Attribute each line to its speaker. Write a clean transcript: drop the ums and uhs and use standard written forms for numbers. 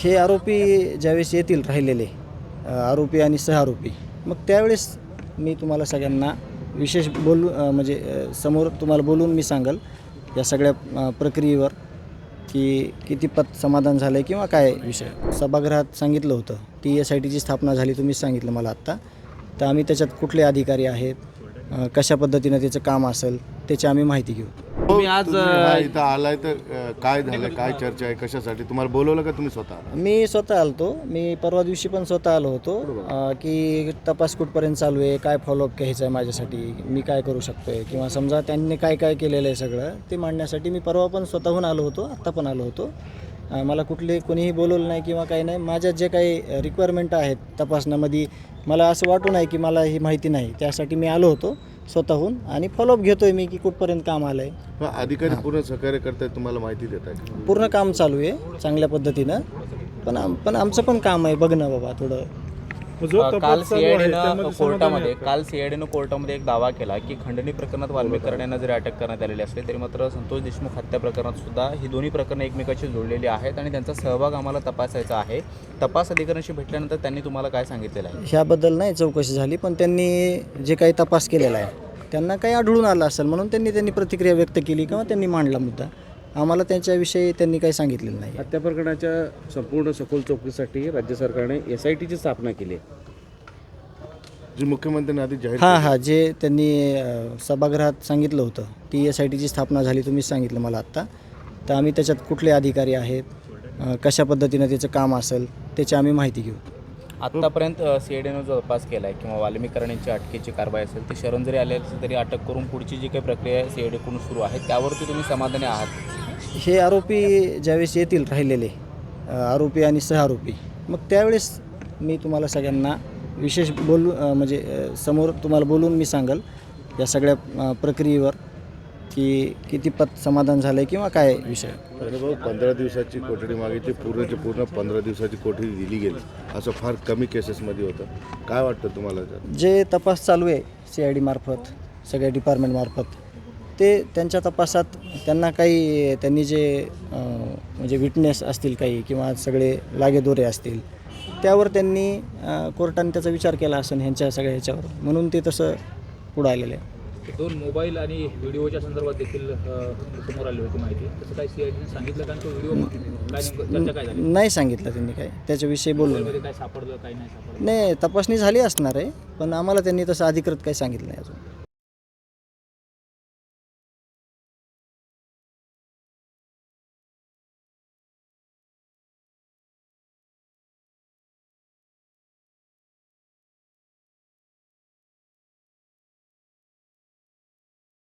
Speaker 1: हे आरोपी ज्यावेळेस येतील राहिलेले आरोपी आणि सहआरोपी, मग त्यावेळेस मी तुम्हाला सगळ्यांना विशेष समोर तुम्हाला बोलून मी सांगेल या सगळ्या प्रक्रियेवर की कितीपत समाधान झालं आहे किंवा काय विषय. सभागृहात सांगितलं होतं TSITची स्थापना झाली, तुम्हीच सांगितलं मला आत्ता. तर आम्ही त्याच्यात कुठले अधिकारी आहेत, कशा पद्धतीनं त्याचं काम असेल त्याची आम्ही माहिती घेऊ.
Speaker 2: तुम्ही आज इथं आलाय तर काय झालं, काय चर्चा आहे, कशासाठी तुम्हाला बोलवलं का तुम्ही स्वतः?
Speaker 1: मी स्वतः आलतो. मी परवा दिवशी पण स्वतः आलो होतो की तपास कुठपर्यंत चालू आहे, काय फॉलोअप घ्यायचं आहे माझ्यासाठी, मी काय करू शकतो आहे, किंवा समजा त्यांनी काय काय केलेलं आहे सगळं ते मांडण्यासाठी मी परवा पण स्वतःहून आलो होतो, आत्ता पण आलो होतो. मला कोणीही बोलवलं नाही किंवा काही नाही. माझ्या जे काही रिक्वायरमेंट आहेत तपासण्यामध्ये मला असं वाटू नाही की मला ही माहिती नाही, त्यासाठी मी आलो होतो स्वतःहून आणि फॉलोअप घेतो आहे मी की कुठपर्यंत काम आलं आहे.
Speaker 2: अधिकारी पूर्ण सहकार्य करतायत, तुम्हाला माहिती देत आहेत?
Speaker 1: पूर्ण काम चालू आहे चांगल्या पद्धतीनं, पण आमचं पण काम आहे बघणं बाबा थोडं.
Speaker 3: काल सीआयडीनं कोर्टामध्ये एक दावा केला की खंडणी प्रकरणात वाल्मिक यांना जरी अटक करण्यात आलेली असली तरी मात्र संतोष देशमुख हत्या प्रकरणात सुद्धा ही दोन्ही प्रकरणं एकमेकाशी जोडलेली आहेत आणि त्यांचा सहभाग आम्हाला तपासायचा आहे. तपास अधिकाऱ्यांशी भेटल्यानंतर त्यांनी तुम्हाला काय सांगितलेलं आहे?
Speaker 1: ह्याबद्दल नाही चौकशी झाली, पण त्यांनी जे काही तपास केलेला आहे त्यांना काही आढळून आलं असेल म्हणून त्यांनी प्रतिक्रिया व्यक्त केली किंवा त्यांनी मांडला मुद्दा. आम्हाला त्यांच्याविषयी त्यांनी काही सांगितलेलं नाही.
Speaker 4: हत्या प्रकरणाच्या संपूर्ण सखोल चौकशीसाठी राज्य सरकारने SITची स्थापना केली आहे,
Speaker 2: जी मुख्यमंत्र्यांनी आधी जाहीर
Speaker 1: हां जे त्यांनी सभागृहात सांगितलं होतं TSITची स्थापना झाली, तुम्हीच सांगितलं मला आत्ता. तर आम्ही त्याच्यात कुठले अधिकारी आहेत, कशा पद्धतीनं त्याचं काम असेल त्याची आम्ही माहिती घेऊ.
Speaker 3: आत्तापर्यंत सीआयडीनं जो तपास केला आहे किंवा वाल्मिक यांची अटकेची कारवाई असेल ती शरण जरी आले असेल तरी अटक करून पुढची जी काही प्रक्रिया आहे सीआयडीकडून सुरू आहे त्यावरती तुम्ही समाधानी आहात?
Speaker 1: हे आरोपी ज्यावेळेस येतील राहिलेले आरोपी आणि सहआरोपी, मग त्यावेळेस मी तुम्हाला सगळ्यांना विशेष समोर तुम्हाला बोलून मी सांगेल या सगळ्या प्रक्रियेवर की कितीपत समाधान झालं आहे किंवा काय विषय.
Speaker 2: भाऊ 15 दिवसाची कोठडी मागितली, पूर्ण 15 दिवसाची कोठडी दिली गेली, असं फार कमी केसेसमध्ये होतं. काय वाटतं तुम्हाला?
Speaker 1: जे तपास चालू आहे CID मार्फत सगळ्या डिपार्टमेंटमार्फत ते त्यांच्या तपासात त्यांनी जे विटनेस असतील काही किंवा सगळे लागेदोरे असतील त्यावर त्यांनी कोर्टाने त्याचा विचार केला असेल ह्याच्यावर, म्हणून ते तसं पुढं आलेलं आहे.
Speaker 5: 2 मोबाईल आणि व्हिडिओच्या संदर्भात देखील समोर आली होती माहिती, तसं काय सीआयडीने सांगितलं का? तो व्हिडिओ काय चर्चा काय झाली?
Speaker 1: नाही सांगितलं त्यांनी काय त्याच्याविषयी बोललो
Speaker 5: काय सापडलं काय नाही सापडलं?
Speaker 1: नाही, तपासणी झाली असणार आहे पण आम्हाला त्यांनी तसं अधिकृत काही सांगितलं नाही अजून.